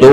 2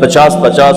50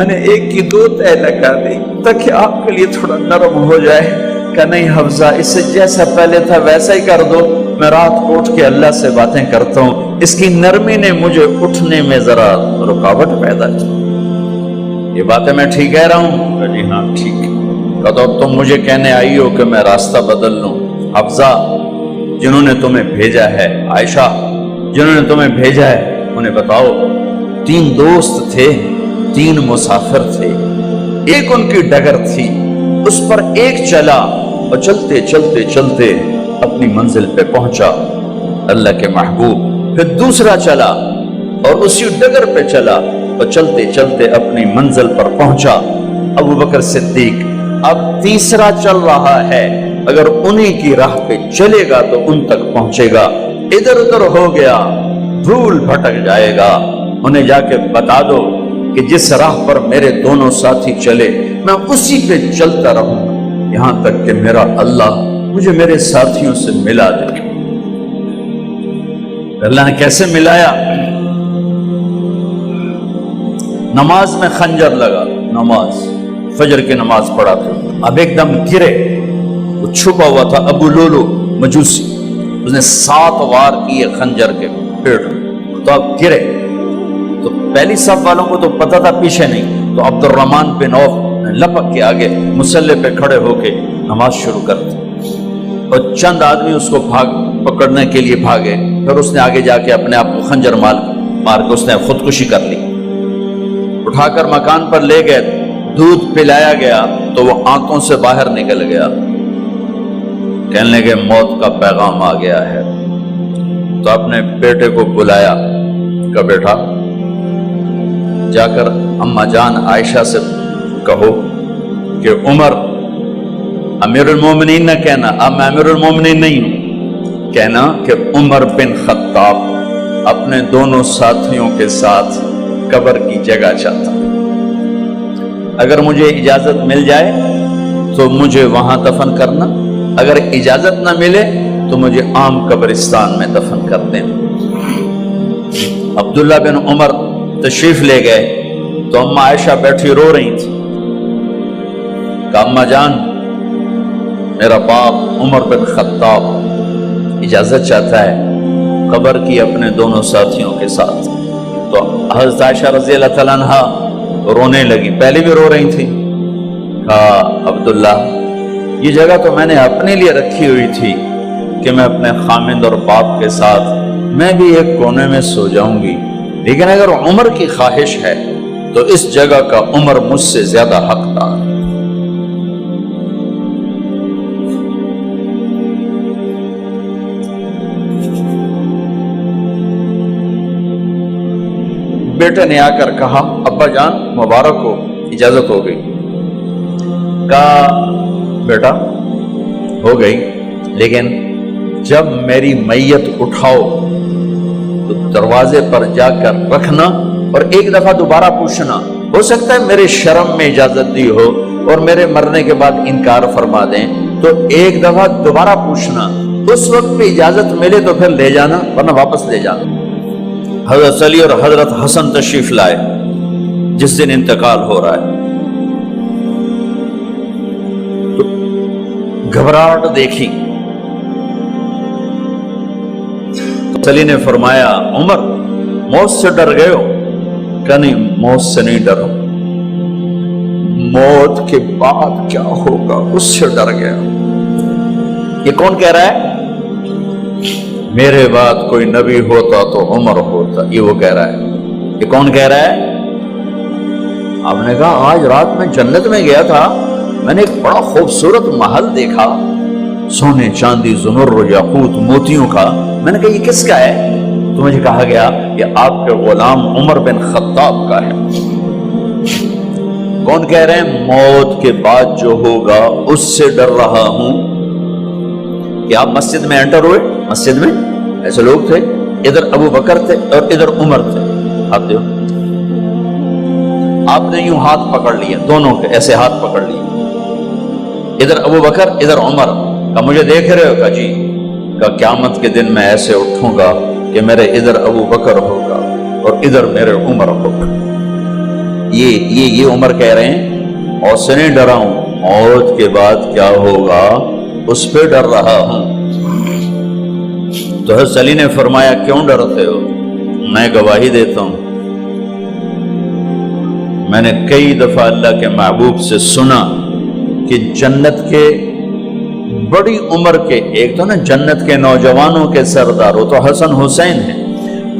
میں نے ایک کی 2 تہ لگا دی تاکہ آپ کے لیے تھوڑا نرم ہو جائے. کہ نہیں حفظہ، اسے جیسا پہلے تھا ویسا ہی کر دو، میں رات کو اٹھ کے اللہ سے باتیں کرتا ہوں، اس کی نرمی نے مجھے اٹھنے میں ذرا رکاوٹ پیدا کی. یہ باتیں میں ٹھیک کہہ رہا ہوں؟ کہ جی ہاں ٹھیک. کہ تو تم مجھے کہنے آئی ہو کہ میں راستہ بدل لوں. حفظہ، جنہوں نے تمہیں بھیجا ہے، عائشہ جنہوں نے تمہیں بھیجا ہے انہیں بتاؤ. 3 دوست تھے، 3 مسافر تھے، ایک ان کی ڈگر تھی، اس پر ایک چلا اور چلتے چلتے چلتے اپنی منزل پہ پہنچا اللہ کے محبوب. پھر دوسرا چلا اور اسی ڈگر پہ چلا اور چلتے چلتے اپنی منزل پر پہنچا ابو بکر صدیق. اب تیسرا چل رہا ہے، اگر انہی کی راہ پہ چلے گا تو ان تک پہنچے گا، ادھر ادھر ہو گیا بھول بھٹک جائے گا. انہیں جا کے بتا دو کہ جس راہ پر میرے دونوں ساتھی چلے میں اسی پہ چلتا رہوں یہاں تک کہ میرا اللہ مجھے میرے ساتھیوں سے ملا دے. اللہ نے کیسے ملایا؟ نماز میں خنجر لگا، نماز فجر کی نماز پڑھا تھا. اب ایک دم گرے، وہ چھپا ہوا تھا ابو لولو مجوسی، اس نے 7 وار کیے خنجر کے پیٹ، تو اب گرے. تو پہلی صف والوں کو تو پتہ تھا پیچھے نہیں، تو عبد الرحمن بن عوف لپک کے آگے مصلی پہ کھڑے ہو کے نماز شروع کر دی. اور چند آدمی اس کو پکڑنے کے لیے بھاگے. پھر اس نے آگے جا کے اپنے آپ کو خنجر مار کے اس نے خودکشی کر لی. اٹھا کر مکان پر لے گئے، دودھ پلایا گیا تو وہ آنتوں سے باہر نکل گیا. کہنے لگے موت کا پیغام آ گیا ہے. تو اپنے بیٹے کو بلایا کہ بیٹا جا کر اماں جان عائشہ سے کہو کہ عمر، امیر المومنین نہ کہنا، اب میں امیر المومنین نہیں ہوں، کہنا کہ عمر بن خطاب اپنے دونوں ساتھیوں کے ساتھ قبر کی جگہ چاہتا. اگر مجھے اجازت مل جائے تو مجھے وہاں دفن کرنا، اگر اجازت نہ ملے تو مجھے عام قبرستان میں دفن کر دینا. عبداللہ بن عمر تشریف لے گئے تو اماں عائشہ بیٹھی رو رہی تھی. کہا اماں جان، میرا باپ عمر بن خطاب اجازت چاہتا ہے قبر کی اپنے دونوں ساتھیوں کے ساتھ. تو حضرت عائشہ رضی اللہ تعالیٰ عنہ رونے لگی، پہلے بھی رو رہی تھی. کہا عبداللہ، یہ جگہ تو میں نے اپنے لیے رکھی ہوئی تھی کہ میں اپنے خامند اور باپ کے ساتھ میں بھی ایک کونے میں سو جاؤں گی، لیکن اگر عمر کی خواہش ہے تو اس جگہ کا عمر مجھ سے زیادہ حقدار ہے. بیٹے نے آ کر کہا ابا جان مبارک ہو، اجازت ہو گئی. کہا بیٹا ہو گئی، لیکن جب میری میت اٹھاؤ تو دروازے پر جا کر رکھنا اور ایک دفعہ دوبارہ پوچھنا. ہو سکتا ہے میرے شرم میں اجازت دی ہو اور میرے مرنے کے بعد انکار فرما دیں، تو ایک دفعہ دوبارہ پوچھنا، اس وقت پہ اجازت ملے تو پھر لے جانا ورنہ واپس لے جانا. حضرت علی اور حضرت حسن تشریف لائے جس دن انتقال ہو رہا ہے. تو گھبراہٹ دیکھی. علی نے فرمایا عمر موت سے ڈر گئے ہو؟ کہ نہیں موت سے نہیں ڈرو، موت کے بعد کیا ہوگا اس سے ڈر گیا. یہ کون کہہ رہا ہے؟ میرے بعد کوئی نبی ہوتا تو عمر ہوتا، یہ وہ کہہ رہا ہے. یہ کون کہہ رہا ہے؟ آپ نے کہا آج رات میں جنت میں گیا تھا، میں نے ایک بڑا خوبصورت محل دیکھا، سونے چاندی زمر یاقوت موتیوں کا. میں نے کہا یہ کس کا ہے؟ تو مجھے کہا گیا یہ آپ کے غلام عمر بن خطاب کا ہے. کون کہہ رہے ہیں؟ موت کے بعد جو ہوگا اس سے ڈر رہا ہوں. کہ آپ مسجد میں انٹر ہوئے، مسجد میں ایسے لوگ تھے، ادھر ابو بکر تھے اور ادھر عمر تھے. ہاتھ دیو. آپ نے یوں ہاتھ پکڑ لیے، دونوں کے ایسے ہاتھ پکڑ لیے، ادھر ابو بکر ادھر عمر. کہ مجھے دیکھ رہے ہو؟ کہ جی. کہ قیامت کے دن میں ایسے اٹھوں گا کہ میرے ادھر ابو بکر ہوگا اور ادھر میرے عمر ہوگا. یہ عمر کہہ رہے ہیں اور سے نہیں ڈرا ہوں، موت کے بعد کیا ہوگا اس پہ ڈر رہا ہوں۔ تو حضرت علی نے فرمایا کیوں ڈرتے ہو؟ میں گواہی دیتا ہوں، میں نے کئی دفعہ اللہ کے محبوب سے سنا کہ جنت کے بڑی عمر کے، ایک تو نا جنت کے نوجوانوں کے سردار، وہ تو حسن حسین ہیں،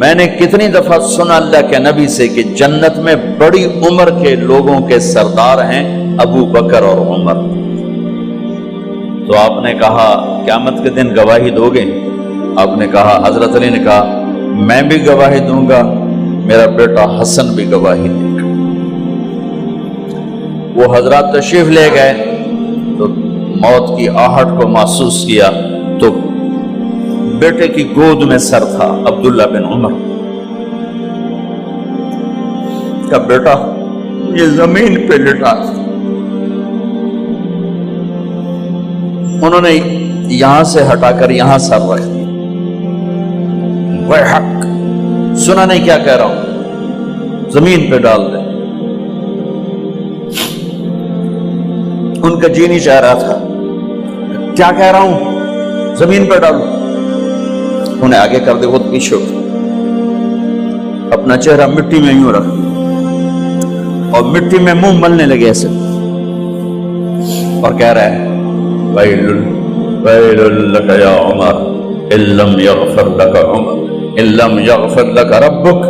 میں نے کتنی دفعہ سنا اللہ کے نبی سے کہ جنت میں بڑی عمر کے لوگوں کے سردار ہیں ابو بکر اور عمر۔ تو آپ نے کہا قیامت کے دن گواہی دو گے؟ آپ نے کہا، حضرت علی نے کہا میں بھی گواہی دوں گا، میرا بیٹا حسن بھی گواہی دے گا۔ وہ حضرات تشریف لے گئے تو موت کی آہٹ کو محسوس کیا تو بیٹے کی گود میں سر تھا عبداللہ بن عمر کا، بیٹا یہ زمین پہ لٹا۔ انہوں نے یہاں سے ہٹا کر یہاں سر رکھ دیا۔ وَيْحَكَ، سنا نہیں کیا کہہ رہا ہوں، زمین پہ ڈال دے۔ ان کا جی نہیں چاہ رہا تھا، کیا کہہ رہا ہوں، زمین پہ ڈالو۔ انہیں آگے کر دے، خود پیچھے اٹھ، اپنا چہرہ مٹی میں یوں رکھ اور مٹی میں منہ ملنے لگے ایسے، اور کہہ رہا ہے وَيْلٌ لَكَ يَا عُمَرْ إِن لَّمْ يَغْفِرْ لَكَ عُمَرْ إِن لَّمْ يَغْفِرْ لَكَ رَبُّكَ،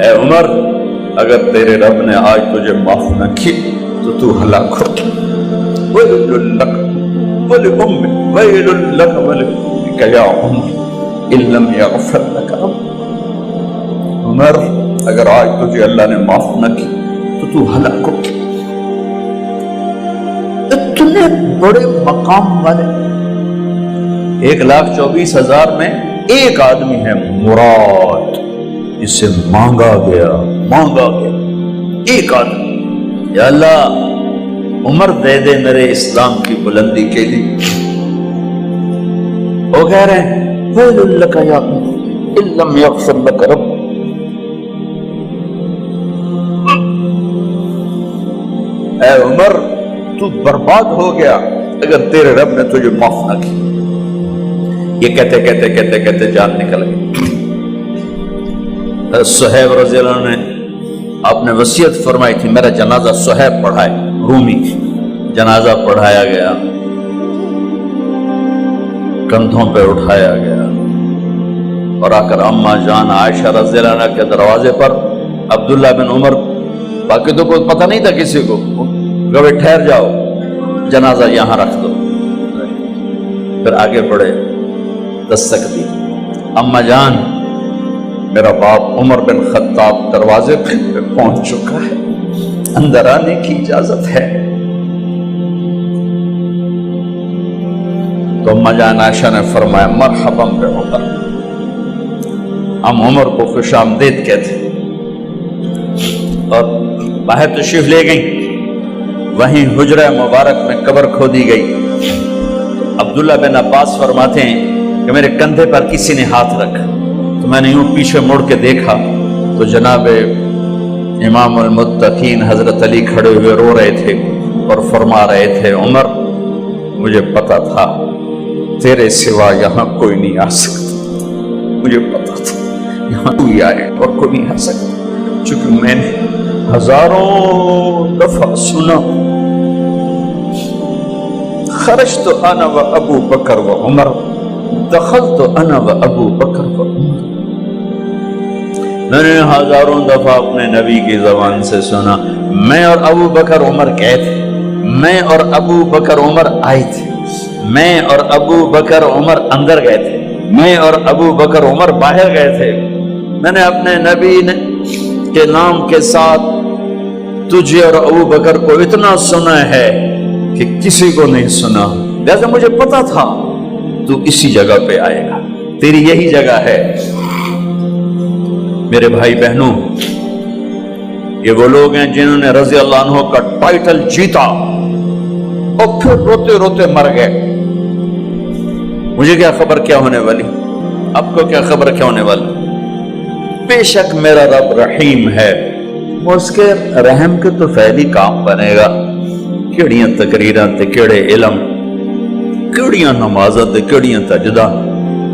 اے عمر اگر تیرے رب نے آج تجھے معاف نہ کی تو ہلاک ہو۔ وَيْلٌ لَكَ وَلِأُمِّكَ وَيْلٌ لَكَ وَلِأُمِّكَ يَا عُمَرْ إِن لَّمْ يَغْفِرْ لَكَ رَبُّكَ، عمر اگر آج تجھے اللہ نے معاف نہ کی تو ہلاک ہو۔ اتنے بڑے مقام والے 1,24,000 میں ایک آدمی ہے مراد، جسے مانگا گیا ایک آدمی۔ یا اللہ عمر دے دے میرے اسلام کی بلندی کے لیے۔ وہ کہہ رہے ہیں وَيْلٌ لَكَ يَا عُمَرْ إِن لَّمْ يَغْفِرْ لَكَ رَبُّكَ، اے عمر تو برباد ہو گیا اگر تیرے رب نے تجھے معاف نہ کی۔ یہ کہتے کہتے جان نکل گئی۔ صہیب رضی اللہ عنہ نے آپ نے وصیت فرمائی تھی میرا جنازہ صہیب پڑھائے، رومی جنازہ پڑھایا گیا، کندھوں پہ اٹھایا گیا اور آ کر اماں جان عائشہ رضی اللہ عنہ کے دروازے پر عبداللہ بن عمر، باقی تو کوئی پتہ نہیں تھا کسی کو، گوے ٹھہر جاؤ جنازہ یہاں رکھ دو۔ پھر آگے بڑھے، دستک دی، اماں جان میرا باپ عمر بن خطاب دروازے پہ پہنچ چکا ہے، اندر آنے کی اجازت ہے۔ تو اماں جان عائشہ نے فرمایا مرحبا بعمر، ہم عمر کو خوش آمدید کہتے، اور باہر تشریف لے گئیں۔ وہیں حجرہ مبارک میں قبر کھودی گئی۔ عبداللہ بن عباس فرماتے ہیں کہ میرے کندھے پر کسی نے ہاتھ رکھا تو میں نے یوں پیچھے مڑ کے دیکھا تو جناب امام المتقین حضرت علی کھڑے ہوئے رو رہے تھے اور فرما رہے تھے عمر مجھے پتا تھا تیرے سوا یہاں کوئی نہیں آ سکتا، مجھے پتا تھا یہاں کوئی آئے اور کوئی نہیں آ سکتا، چونکہ میں نے ہزاروں دفعہ سنا خرجت انا و ابو بکر و عمر دخلت انا و ابو بکر و عمر، میں نے ہزاروں دفعہ اپنے نبی کی زبان سے سنا میں اور ابو بکر عمر گئے تھے، میں اور ابو بکر عمر آئے تھے، میں اور ابو بکر عمر اندر گئے تھے، میں اور ابو بکر عمر باہر گئے تھے، میں نے اپنے نبی کے نام کے ساتھ تجھے اور ابو بکر کو اتنا سنا ہے کہ کسی کو نہیں سنا، لہذا مجھے پتا تھا تو اسی جگہ پہ آئے گا، تیری یہی جگہ ہے۔ میرے بھائی بہنوں، یہ وہ لوگ ہیں جنہوں نے رضی اللہ عنہ کا ٹائٹل جیتا اور پھر روتے روتے مر گئے۔ مجھے کیا خبر کیا ہونے والی، آپ کو کیا خبر کیا ہونے والی؟ بے شک میرا رب رحیم ہے، وہ اس کے رحم کے تو فعلی کام بنے گا، کیڑیاں تقریراں تے کیڑے علم، کیڑیاں نمازاں تے کیڑیاں سجدہ،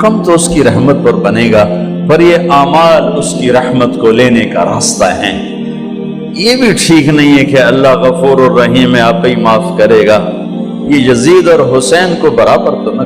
کم تو اس کی رحمت پر بنے گا، پر یہ اعمال اس کی رحمت کو لینے کا راستہ ہیں۔ یہ بھی ٹھیک نہیں ہے کہ اللہ غفور الرحیم ہے، آپ ہی معاف کرے گا، یہ یزید اور حسین کو برابر تو نہ